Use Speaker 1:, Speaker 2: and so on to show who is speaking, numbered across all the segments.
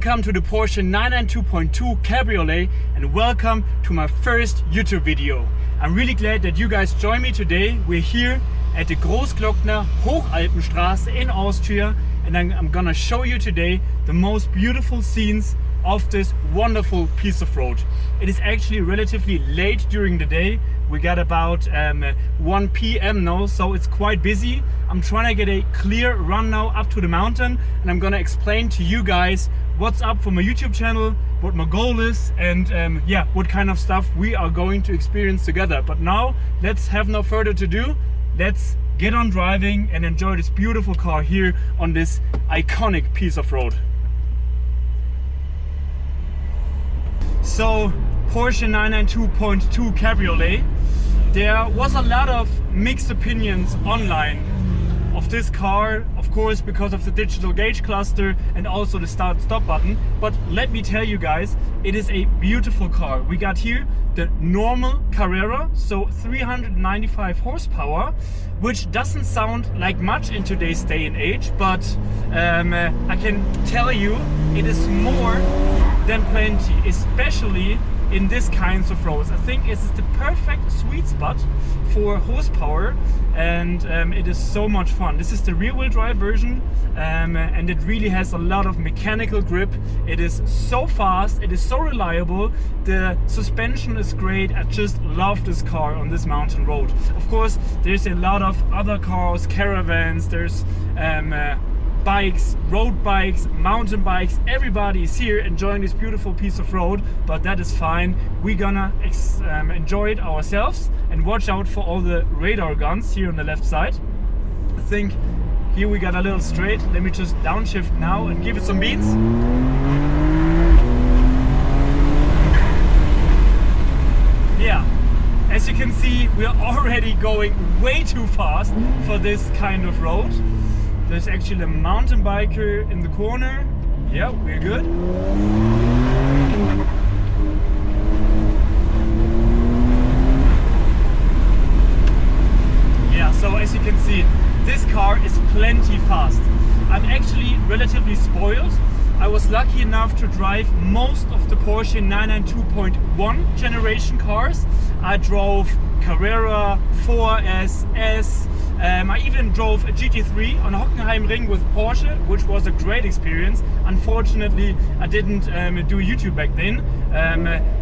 Speaker 1: Welcome to the Porsche 992.2 Cabriolet and welcome to my first YouTube video. I'm really glad that you guys join me today. We're here at the Großglockner Hochalpenstraße in Austria and I'm gonna show you today the most beautiful scenes of this wonderful piece of road. It is actually relatively late during the day. We got about 1 p.m. now, so it's quite busy. I'm trying to get a clear run now up to the mountain and I'm gonna explain to you guys what's up for my YouTube channel, what my goal is, and yeah, what kind of stuff we are going to experience together. But now, let's have no further to do. Let's get on driving and enjoy this beautiful car here on this iconic piece of road. So, Porsche 992.2 Cabriolet. There was a lot of mixed opinions online of this car, of course, because of the digital gauge cluster and also the start-stop button. But let me tell you guys, it is a beautiful car. We got here the normal Carrera, so 395 horsepower, which doesn't sound like much in today's day and age, but I can tell you it is more than plenty, especially in this kinds of roads. I think it is the perfect sweet spot for horsepower, and it is so much fun. This is the rear-wheel drive version, and it really has a lot of mechanical grip. It is so fast, it is so reliable, the suspension is great. I just love this car on this mountain road. Of course, there's a lot of other cars, caravans, there's bikes, road bikes, mountain bikes. Everybody is here enjoying this beautiful piece of road, but that is fine. We're gonna enjoy it ourselves and watch out for all the radar guns here on the left side. I think here we got a little straight. Let me just downshift now and give it some beats. Yeah, as you can see, we are already going way too fast for this kind of road. There's actually a mountain biker in the corner. Yeah, we're good. Yeah, so as you can see, this car is plenty fast. I'm actually relatively spoiled. I was lucky enough to drive most of the Porsche 992.1 generation cars. I drove Carrera, 4S, S. I even drove a GT3 on Hockenheimring with Porsche, which was a great experience. Unfortunately, I didn't do YouTube back then.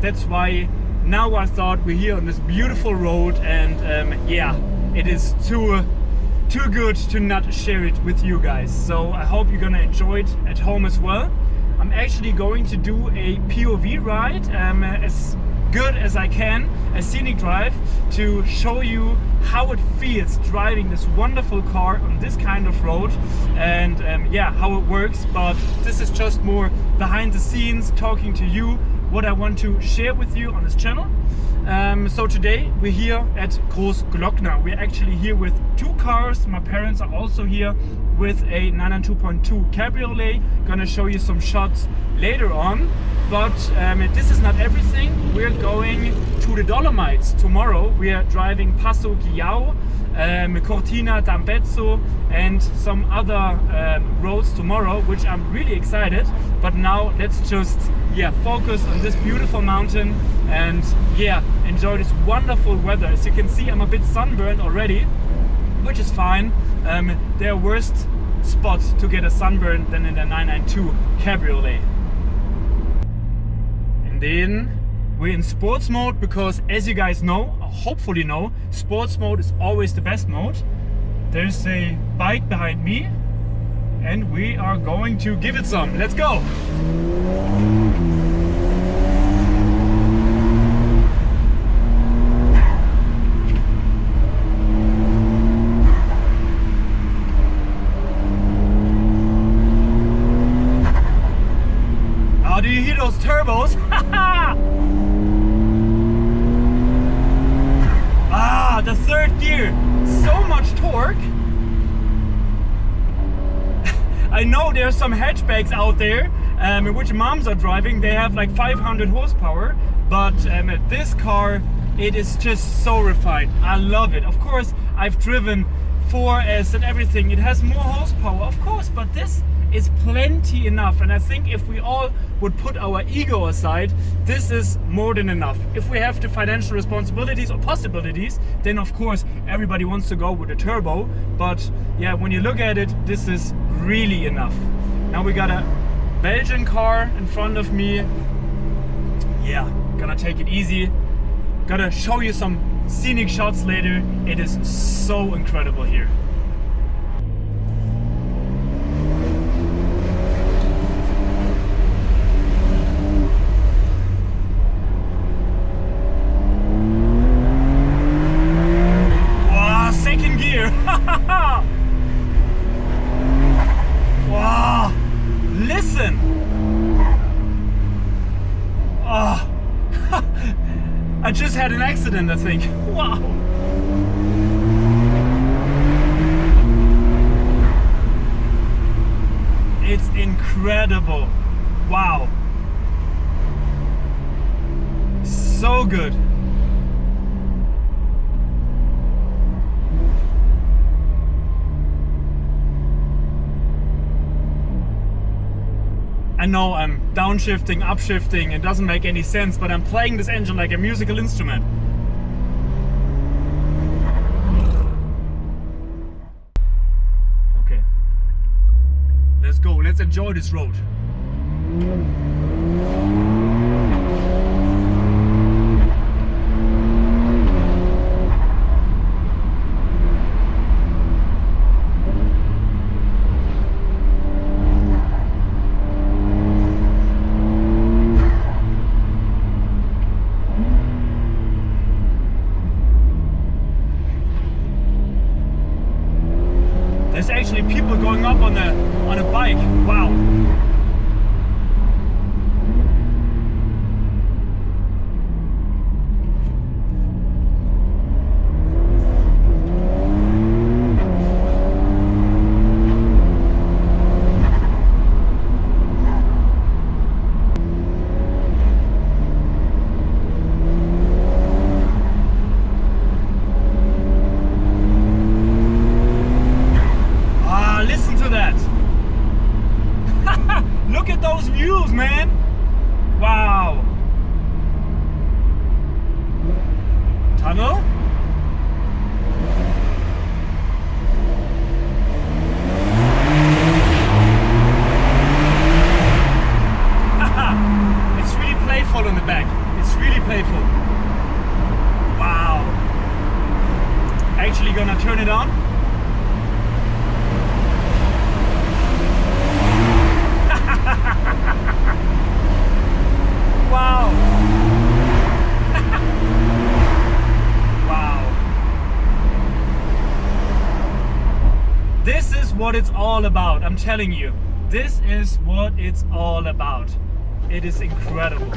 Speaker 1: That's why now I thought we're here on this beautiful road, and yeah, it is too good to not share it with you guys. So I hope you're gonna enjoy it at home as well. I'm actually going to do a POV ride as good as I can, a scenic drive, to show you how it feels driving this wonderful car on this kind of road, and yeah, how it works. But this is just more behind the scenes, talking to you, what I want to share with you on this channel. So today we're here at Großglockner. We're actually here with two cars. My parents are also here with a 992.2 Cabriolet. Gonna show you some shots later on. But this is not everything. We're going to the Dolomites tomorrow. We are driving Passo Ghiao, Cortina d'Ampezzo and some other roads tomorrow, which I'm really excited. But now let's just focus on this beautiful mountain and enjoy this wonderful weather. As you can see, I'm a bit sunburned already, which is fine. There are worse spots to get a sunburn than in the 992 Cabriolet. And then we're in sports mode because, as you guys know, or hopefully know, sports mode is always the best mode. There's a bike behind me and we are going to give it some. Let's go! Oh, do you hear those turbos? Ah, the third gear, so much torque. I know there's some hatchbacks out there which moms are driving. They have like 500 horsepower, but this car, it is just so refined. I love it. Of course, I've driven 4S and everything. It has more horsepower, of course, but this is plenty enough. And I think if we all would put our ego aside, this is more than enough. If we have the financial responsibilities or possibilities, then of course everybody wants to go with a turbo. But yeah, when you look at it, this is really enough. Now we got a Belgian car in front of me. Yeah, gonna take it easy. Gonna show you some scenic shots later. It is so incredible here. Wow, second gear. Wow, listen. Oh. I just had an accident, I think. Wow. It's incredible. Wow. So good. I know I'm downshifting, upshifting, it doesn't make any sense, but I'm playing this engine like a musical instrument. Okay, let's go, let's enjoy this road. There's actually people going up on a bike. Wow. Look at those views, man! Wow! Tunnel? It's really playful in the back. It's really playful. Wow! Actually gonna turn it on. Wow! Wow! This is what it's all about, I'm telling you. This is what it's all about. It is incredible.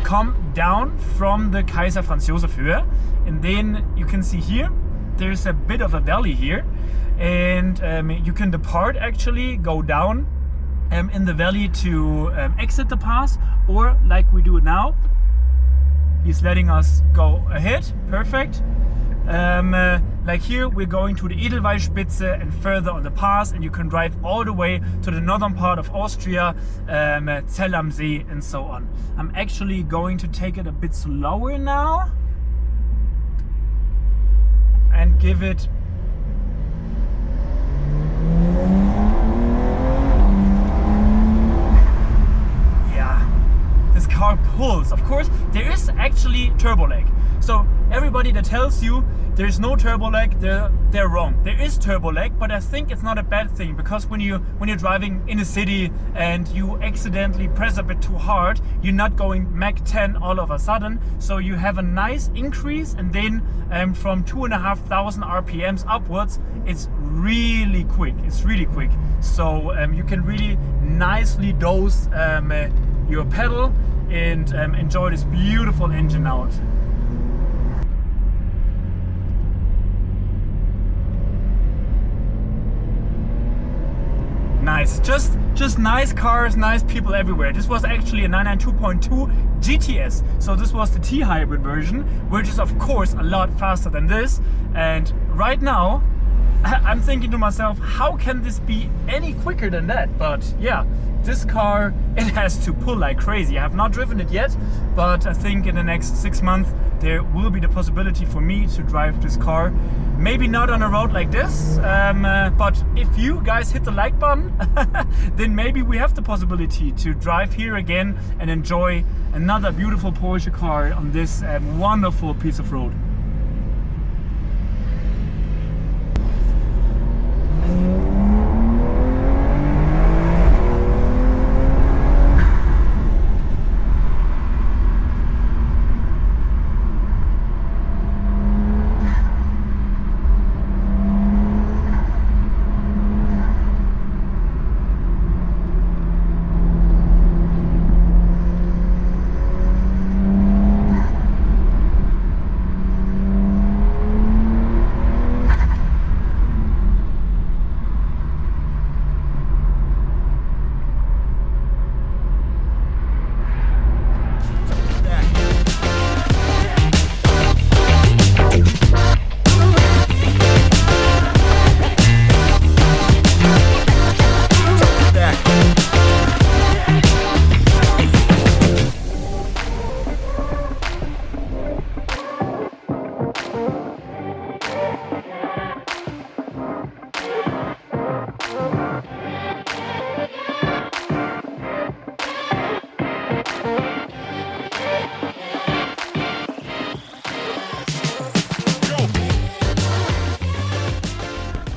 Speaker 1: Come down from the Kaiser Franz Josef Höhe, and then you can see here there's a bit of a valley here, and you can depart, actually go down in the valley to exit the pass, or like we do it now, he's letting us go ahead. Perfect. Like here we're going to the Edelweißspitze and further on the pass, and you can drive all the way to the northern part of Austria, Zell am See and so on. I'm actually going to take it a bit slower now and give it this car pulls. Of course, there is actually turbo lag. So everybody that tells you there's no turbo lag, they're wrong. There is turbo lag, but I think it's not a bad thing, because when you're driving in a city and you accidentally press a bit too hard, you're not going Mach 10 all of a sudden. So you have a nice increase, and then from 2,500 RPMs upwards, it's really quick. It's really quick. So you can really nicely dose your pedal and enjoy this beautiful engine out. Nice. just nice cars, nice people everywhere. This was actually a 992.2 GTS, so this was the T-hybrid version, which is of course a lot faster than this. And right now I'm thinking to myself, how can this be any quicker than that? But yeah, this car, it has to pull like crazy. I have not driven it yet, but I think in the next 6 months there will be the possibility for me to drive this car. Maybe not on a road like this, but if you guys hit the like button, then maybe we have the possibility to drive here again and enjoy another beautiful Porsche car on this wonderful piece of road.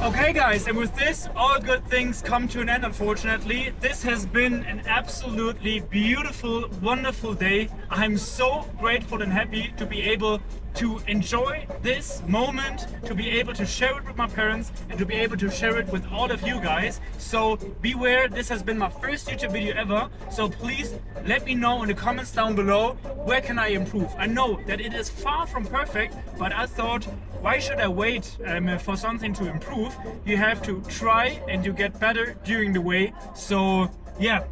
Speaker 1: Okay guys, and with this, all good things come to an end, unfortunately. This has been an absolutely beautiful, wonderful day. I'm so grateful and happy to be able to enjoy this moment, to be able to share it with my parents and to be able to share it with all of you guys. So beware, this has been my first YouTube video ever, so please let me know in the comments down below, where can I improve? I know that it is far from perfect, but I thought, why should I wait for something to improve? You have to try and you get better during the way. So yeah,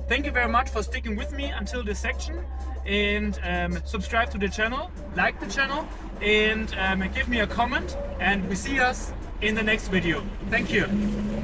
Speaker 1: thank you very much for sticking with me until this section, and subscribe to the channel, like the channel, and give me a comment, and we see us in the next video. Thank you.